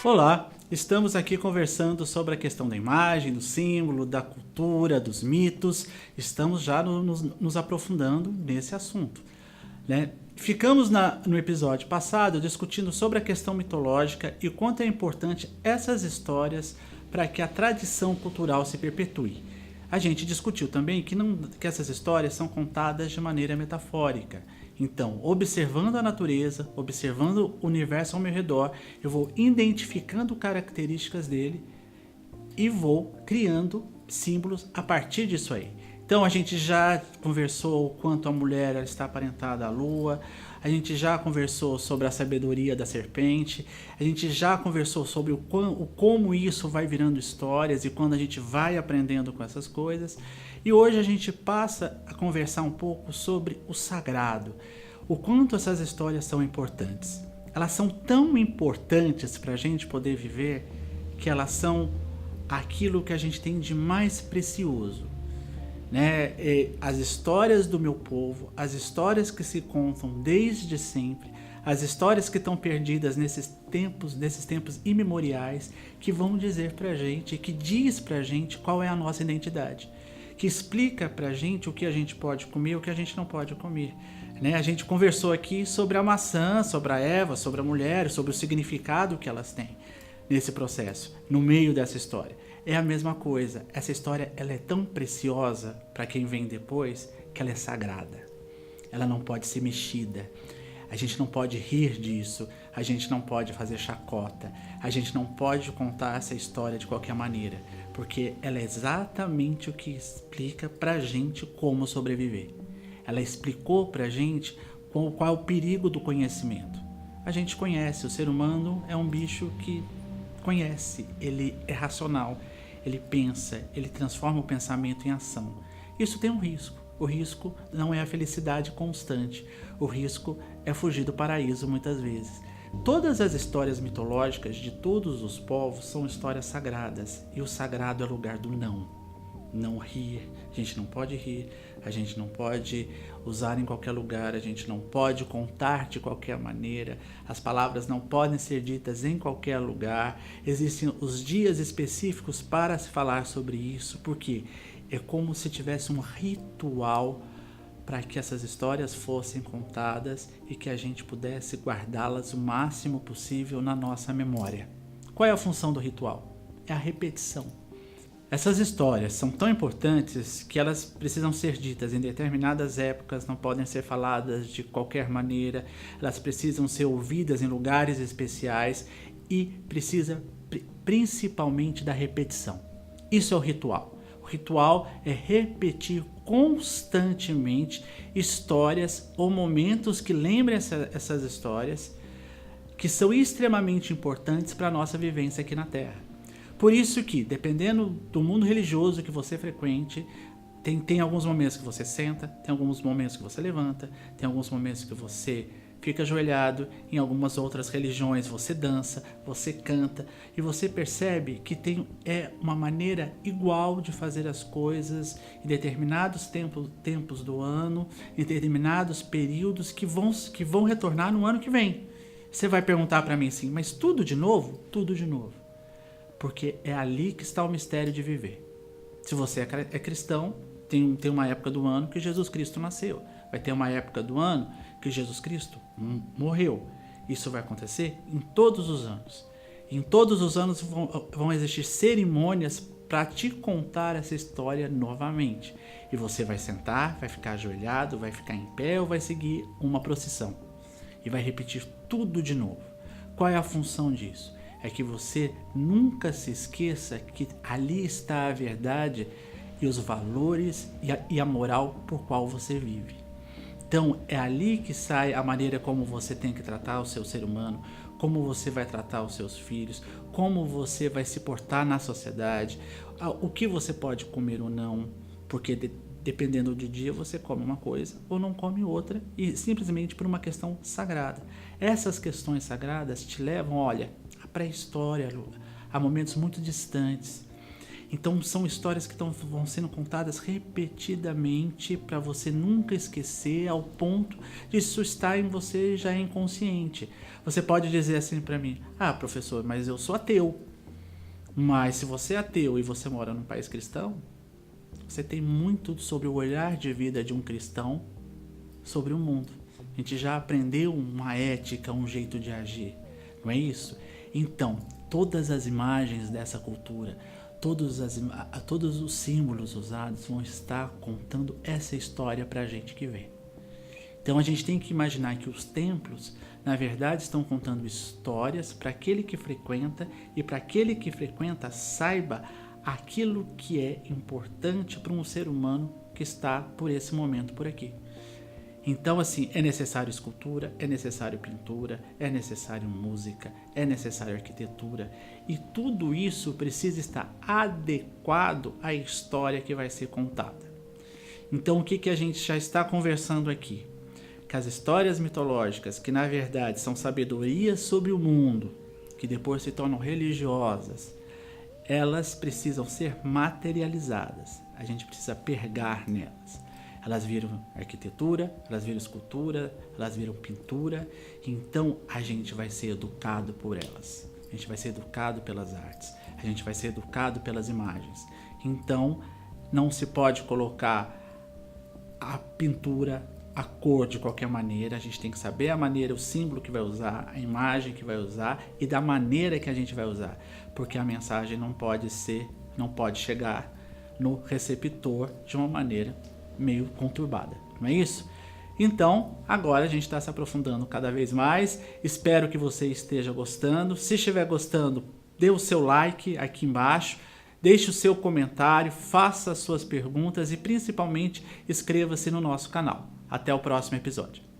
Olá, estamos aqui conversando sobre a questão da imagem, do símbolo, da cultura, dos mitos. Estamos já nos aprofundando nesse assunto, né? Ficamos no episódio passado discutindo sobre a questão mitológica e o quanto é importante essas histórias para que a tradição cultural se perpetue. A gente discutiu também que essas histórias são contadas de maneira metafórica. Então, observando a natureza, observando o universo ao meu redor, eu vou identificando características dele e vou criando símbolos a partir disso aí. Então a gente já conversou o quanto a mulher ela está aparentada à lua, a gente já conversou sobre a sabedoria da serpente, a gente já conversou sobre como isso vai virando histórias e quando a gente vai aprendendo com essas coisas. E hoje a gente passa a conversar um pouco sobre o sagrado, o quanto essas histórias são importantes. Elas são tão importantes para a gente poder viver que elas são aquilo que a gente tem de mais precioso. Né? As histórias do meu povo, as histórias que se contam desde sempre, as histórias que estão perdidas nesses tempos imemoriais, que vão dizer pra gente, que diz pra gente qual é a nossa identidade, que explica pra gente o que a gente pode comer e o que a gente não pode comer. Né? A gente conversou aqui sobre a maçã, sobre a Eva, sobre a mulher, sobre o significado que elas têm nesse processo, no meio dessa história. É a mesma coisa, essa história ela é tão preciosa para quem vem depois que ela é sagrada. Ela não pode ser mexida, a gente não pode rir disso, a gente não pode fazer chacota, a gente não pode contar essa história de qualquer maneira, porque ela é exatamente o que explica pra gente como sobreviver. Ela explicou pra gente qual é o perigo do conhecimento. A gente conhece, o ser humano é um bicho que conhece, ele é racional, ele pensa, ele transforma o pensamento em ação. Isso tem um risco. O risco não é a felicidade constante. O risco é fugir do paraíso muitas vezes. Todas as histórias mitológicas de todos os povos são histórias sagradas. E o sagrado é o lugar do não. Não rir, a gente não pode rir, a gente não pode usar em qualquer lugar, a gente não pode contar de qualquer maneira, as palavras não podem ser ditas em qualquer lugar, existem os dias específicos para se falar sobre isso, porque é como se tivesse um ritual para que essas histórias fossem contadas e que a gente pudesse guardá-las o máximo possível na nossa memória. Qual é a função do ritual? É a repetição. Essas histórias são tão importantes que elas precisam ser ditas em determinadas épocas, não podem ser faladas de qualquer maneira, elas precisam ser ouvidas em lugares especiais e precisa principalmente da repetição. Isso é o ritual. O ritual é repetir constantemente histórias ou momentos que lembrem essas histórias que são extremamente importantes para a nossa vivência aqui na Terra. Por isso que, dependendo do mundo religioso que você frequente, tem alguns momentos que você senta, tem alguns momentos que você levanta, tem alguns momentos que você fica ajoelhado, em algumas outras religiões você dança, você canta, e você percebe que é uma maneira igual de fazer as coisas em determinados tempos do ano, em determinados períodos que vão retornar no ano que vem. Você vai perguntar para mim assim, mas tudo de novo? Tudo de novo. Porque é ali que está o mistério de viver. Se você é cristão, tem uma época do ano que Jesus Cristo nasceu. Vai ter uma época do ano que Jesus Cristo morreu. Isso vai acontecer em todos os anos. Em todos os anos vão existir cerimônias para te contar essa história novamente. E você vai sentar, vai ficar ajoelhado, vai ficar em pé ou vai seguir uma procissão. E vai repetir tudo de novo. Qual é a função disso? É que você nunca se esqueça que ali está a verdade e os valores e a moral por qual você vive. Então é ali que sai a maneira como você tem que tratar o seu ser humano, como você vai tratar os seus filhos, como você vai se portar na sociedade, o que você pode comer ou não, porque dependendo do dia você come uma coisa ou não come outra, e simplesmente por uma questão sagrada. Essas questões sagradas te levam, olha, à pré-história, a momentos muito distantes. Então são histórias que vão sendo contadas repetidamente para você nunca esquecer, ao ponto de isso estar em você já inconsciente. Você pode dizer assim para mim: ah, professor, mas eu sou ateu. Mas se você é ateu e você mora num país cristão, você tem muito sobre o olhar de vida de um cristão sobre o mundo. A gente já aprendeu uma ética, um jeito de agir, não é isso? Então, todas as imagens dessa cultura, todos os símbolos usados vão estar contando essa história para a gente que vê. Então a gente tem que imaginar que os templos, na verdade, estão contando histórias para aquele que frequenta, e para aquele que frequenta saiba aquilo que é importante para um ser humano que está por esse momento por aqui. Então, assim, é necessário escultura, é necessário pintura, é necessário música, é necessário arquitetura, e tudo isso precisa estar adequado à história que vai ser contada. Então, o que a gente já está conversando aqui? Que as histórias mitológicas, que na verdade são sabedorias sobre o mundo, que depois se tornam religiosas, elas precisam ser materializadas. A gente precisa pegar nelas. Elas viram arquitetura, elas viram escultura, elas viram pintura. Então a gente vai ser educado por elas. A gente vai ser educado pelas artes. A gente vai ser educado pelas imagens. Então não se pode colocar a pintura, a cor de qualquer maneira. A gente tem que saber a maneira, o símbolo que vai usar, a imagem que vai usar e da maneira que a gente vai usar. Porque a mensagem não pode chegar no receptor de uma maneira meio conturbada, não é isso? Então, agora a gente está se aprofundando cada vez mais. Espero que você esteja gostando. Se estiver gostando, dê o seu like aqui embaixo, deixe o seu comentário, faça as suas perguntas e principalmente inscreva-se no nosso canal. Até o próximo episódio.